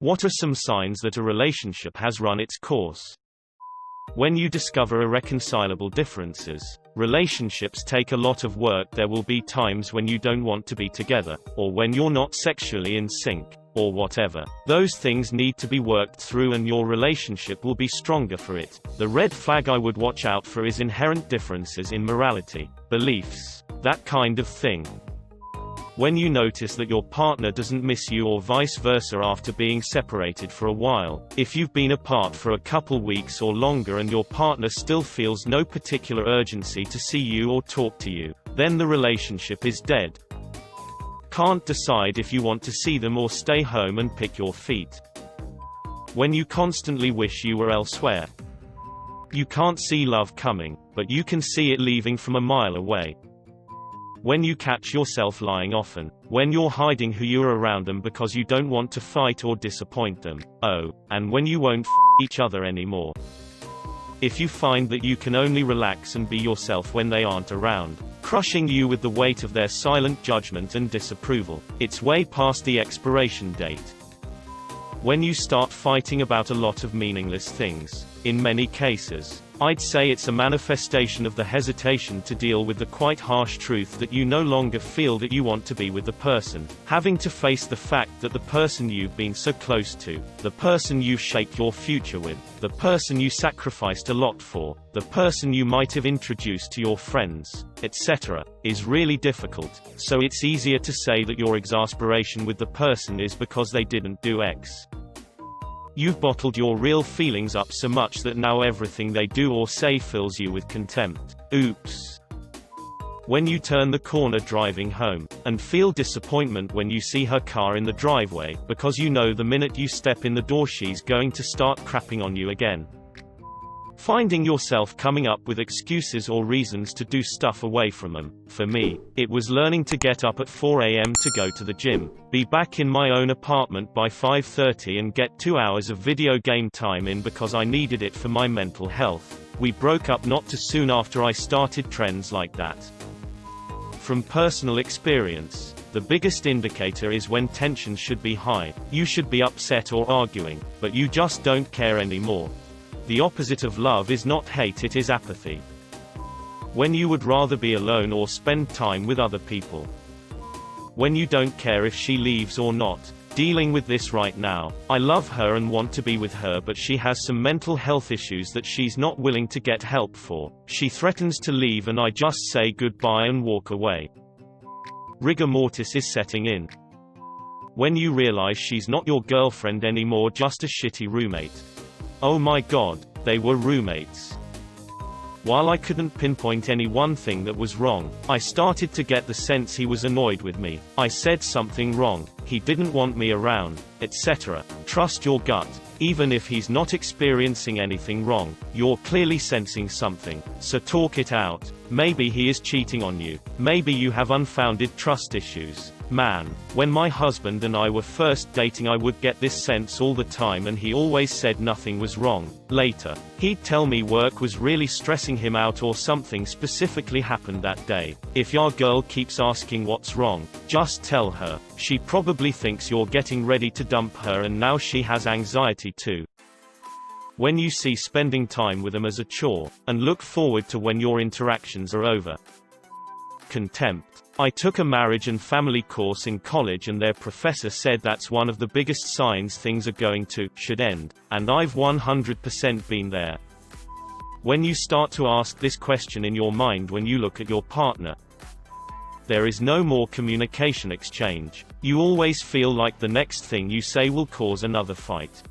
What are some signs that a relationship has run its course? When you discover irreconcilable differences. Relationships take a lot of work. There will be times when you don't want to be together, or when you're not sexually in sync, or whatever. Those things need to be worked through and your relationship will be stronger for it. The red flag I would watch out for is inherent differences in morality, beliefs, that kind of thing. When you notice that your partner doesn't miss you or vice versa after being separated for a while, if you've been apart for a couple weeks or longer and your partner still feels no particular urgency to see you or talk to you, then the relationship is dead. Can't decide if you want to see them or stay home and pick your feet. When you constantly wish you were elsewhere. You can't see love coming, but you can see it leaving from a mile away. When you catch yourself lying often, when you're hiding who you are around them because you don't want to fight or disappoint them, and when you won't each other anymore. If you find that you can only relax and be yourself when they aren't around, crushing you with the weight of their silent judgment and disapproval, it's way past the expiration date. When you start fighting about a lot of meaningless things, in many cases, I'd say it's a manifestation of the hesitation to deal with the quite harsh truth that you no longer feel that you want to be with the person, having to face the fact that the person you've been so close to, the person you've shaped your future with, the person you sacrificed a lot for, the person you might have introduced to your friends, etc., is really difficult, so it's easier to say that your exasperation with the person is because they didn't do X. You've bottled your real feelings up so much that now everything they do or say fills you with contempt. Oops. When you turn the corner driving home, and feel disappointment when you see her car in the driveway, because you know the minute you step in the door she's going to start crapping on you again. Finding yourself coming up with excuses or reasons to do stuff away from them. For me, it was learning to get up at 4 a.m. to go to the gym, be back in my own apartment by 5:30 and get 2 hours of video game time in because I needed it for my mental health. We broke up not too soon after I started trends like that. From personal experience, the biggest indicator is when tension should be high. You should be upset or arguing, but you just don't care anymore. The opposite of love is not hate, it is apathy. When you would rather be alone or spend time with other people. When you don't care if she leaves or not. Dealing with this right now. I love her and want to be with her, but she has some mental health issues that she's not willing to get help for. She threatens to leave and I just say goodbye and walk away. Rigor mortis is setting in. When you realize she's not your girlfriend anymore, just a shitty roommate. Oh my god, they were roommates. While I couldn't pinpoint any one thing that was wrong, I started to get the sense he was annoyed with me. I said something wrong, he didn't want me around, etc. Trust your gut. Even if he's not experiencing anything wrong, you're clearly sensing something, so talk it out. Maybe he is cheating on you. Maybe you have unfounded trust issues. Man, when my husband and I were first dating I would get this sense all the time and he always said nothing was wrong. Later, he'd tell me work was really stressing him out or something specifically happened that day. If your girl keeps asking what's wrong, just tell her. She probably thinks you're getting ready to dump her and now she has anxiety too. When you see spending time with them as a chore, and look forward to when your interactions are over. Contempt. I took a marriage and family course in college and their professor said that's one of the biggest signs things are should end, and I've 100% been there. When you start to ask this question in your mind when you look at your partner, there is no more communication exchange. You always feel like the next thing you say will cause another fight.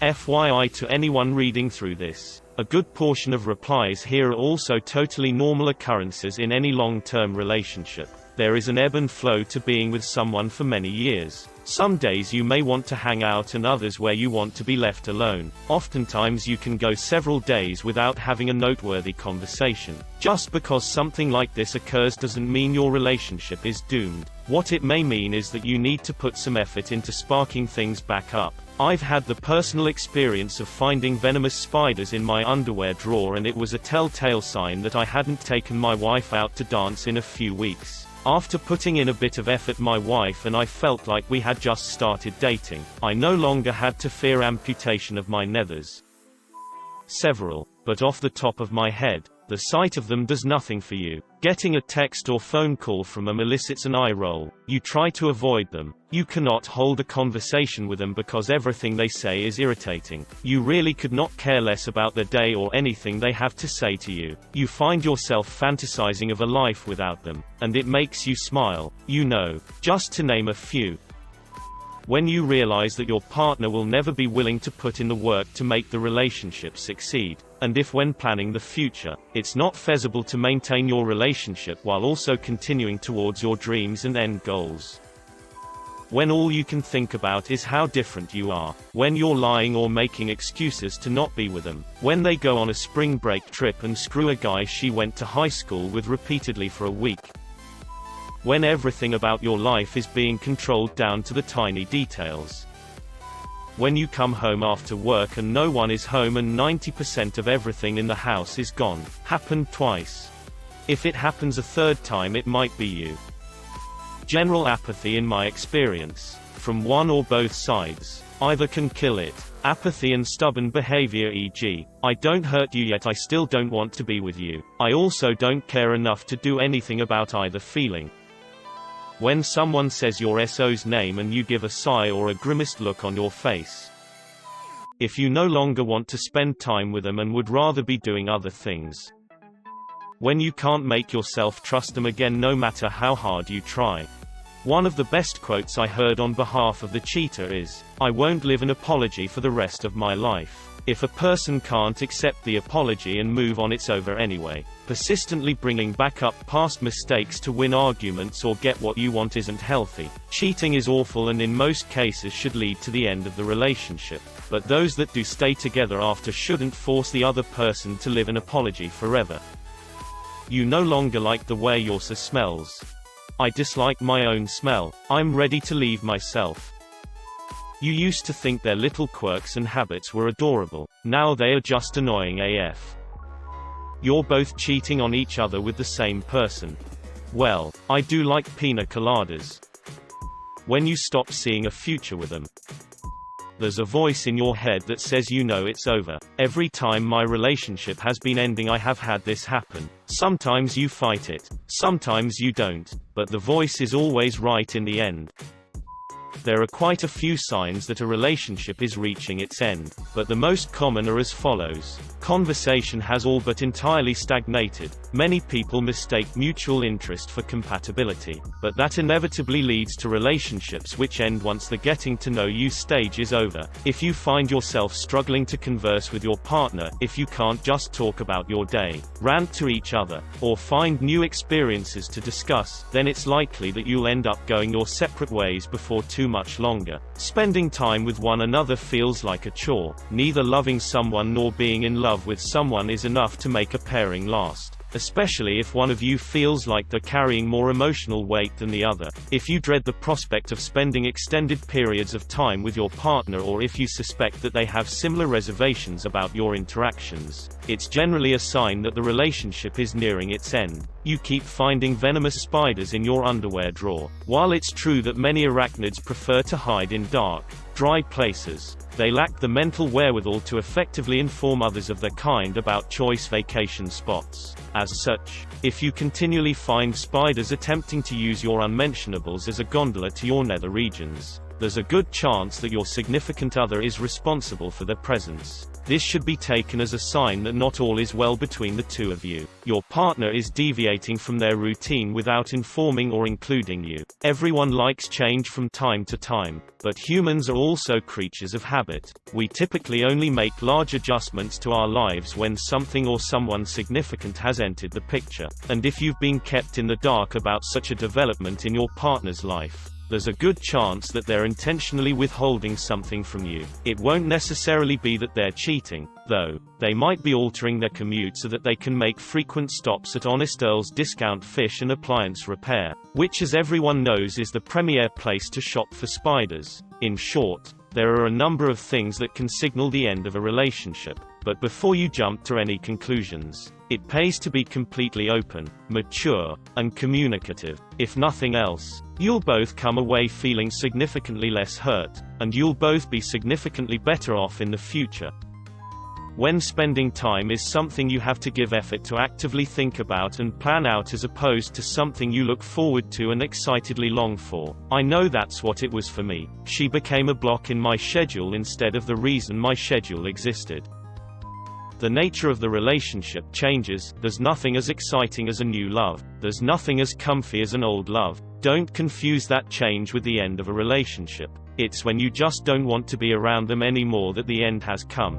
FYI to anyone reading through this, a good portion of replies here are also totally normal occurrences in any long-term relationship. There is an ebb and flow to being with someone for many years. Some days you may want to hang out and others where you want to be left alone. Oftentimes you can go several days without having a noteworthy conversation. Just because something like this occurs doesn't mean your relationship is doomed. What it may mean is that you need to put some effort into sparking things back up. I've had the personal experience of finding venomous spiders in my underwear drawer and it was a telltale sign that I hadn't taken my wife out to dance in a few weeks. After putting in a bit of effort, my wife and I felt like we had just started dating. I no longer had to fear amputation of my nethers. Several, but off the top of my head, the sight of them does nothing for you. Getting a text or phone call from them elicits an eye roll. You try to avoid them. You cannot hold a conversation with them because everything they say is irritating. You really could not care less about their day or anything they have to say to you. You find yourself fantasizing of a life without them, and it makes you smile, just to name a few. When you realize that your partner will never be willing to put in the work to make the relationship succeed, and if when planning the future, it's not feasible to maintain your relationship while also continuing towards your dreams and end goals. When all you can think about is how different you are, when you're lying or making excuses to not be with them, when they go on a spring break trip and screw a guy she went to high school with repeatedly for a week. When everything about your life is being controlled down to the tiny details. When you come home after work and no one is home and 90% of everything in the house is gone. Happened twice. If it happens a third time, it might be you. General apathy, in my experience, from one or both sides, either can kill it. Apathy and stubborn behavior, e.g., I don't hurt you yet I still don't want to be with you. I also don't care enough to do anything about either feeling. When someone says your SO's name and you give a sigh or a grimaced look on your face. If you no longer want to spend time with them and would rather be doing other things. When you can't make yourself trust them again no matter how hard you try. One of the best quotes I heard on behalf of the cheater is, "I won't live an apology for the rest of my life." If a person can't accept the apology and move on, it's over anyway. Persistently bringing back up past mistakes to win arguments or get what you want isn't healthy. Cheating is awful and in most cases should lead to the end of the relationship. But those that do stay together after shouldn't force the other person to live an apology forever. You no longer like the way your SO smells. I dislike my own smell. I'm ready to leave myself. You used to think their little quirks and habits were adorable. Now they are just annoying AF. You're both cheating on each other with the same person. Well, I do like pina coladas. When you stop seeing a future with them. There's a voice in your head that says it's over. Every time my relationship has been ending I have had this happen. Sometimes you fight it. Sometimes you don't. But the voice is always right in the end. There are quite a few signs that a relationship is reaching its end, but the most common are as follows. Conversation has all but entirely stagnated. Many people mistake mutual interest for compatibility, but that inevitably leads to relationships which end once the getting to know you stage is over. If you find yourself struggling to converse with your partner, if you can't just talk about your day, rant to each other, or find new experiences to discuss, then it's likely that you'll end up going your separate ways before too much longer. Spending time with one another feels like a chore. Neither loving someone nor being in love with someone is enough to make a pairing last. Especially if one of you feels like they're carrying more emotional weight than the other. If you dread the prospect of spending extended periods of time with your partner, or if you suspect that they have similar reservations about your interactions, it's generally a sign that the relationship is nearing its end. You keep finding venomous spiders in your underwear drawer. While it's true that many arachnids prefer to hide in dark, dry places, they lack the mental wherewithal to effectively inform others of their kind about choice vacation spots. As such, if you continually find spiders attempting to use your unmentionables as a gondola to your nether regions, there's a good chance that your significant other is responsible for their presence. This should be taken as a sign that not all is well between the two of you. Your partner is deviating from their routine without informing or including you. Everyone likes change from time to time, but humans are also creatures of habit. We typically only make large adjustments to our lives when something or someone significant has entered the picture. And if you've been kept in the dark about such a development in your partner's life, there's a good chance that they're intentionally withholding something from you. It won't necessarily be that they're cheating, though. They might be altering their commute so that they can make frequent stops at Honest Earl's Discount Fish and Appliance Repair, which, as everyone knows, is the premier place to shop for spiders. In short, there are a number of things that can signal the end of a relationship. But before you jump to any conclusions, it pays to be completely open, mature, and communicative. If nothing else, you'll both come away feeling significantly less hurt, and you'll both be significantly better off in the future. When spending time is something you have to give effort to actively think about and plan out as opposed to something you look forward to and excitedly long for. I know that's what it was for me. She became a block in my schedule instead of the reason my schedule existed. The nature of the relationship changes. There's nothing as exciting as a new love. There's nothing as comfy as an old love. Don't confuse that change with the end of a relationship. It's when you just don't want to be around them anymore that the end has come.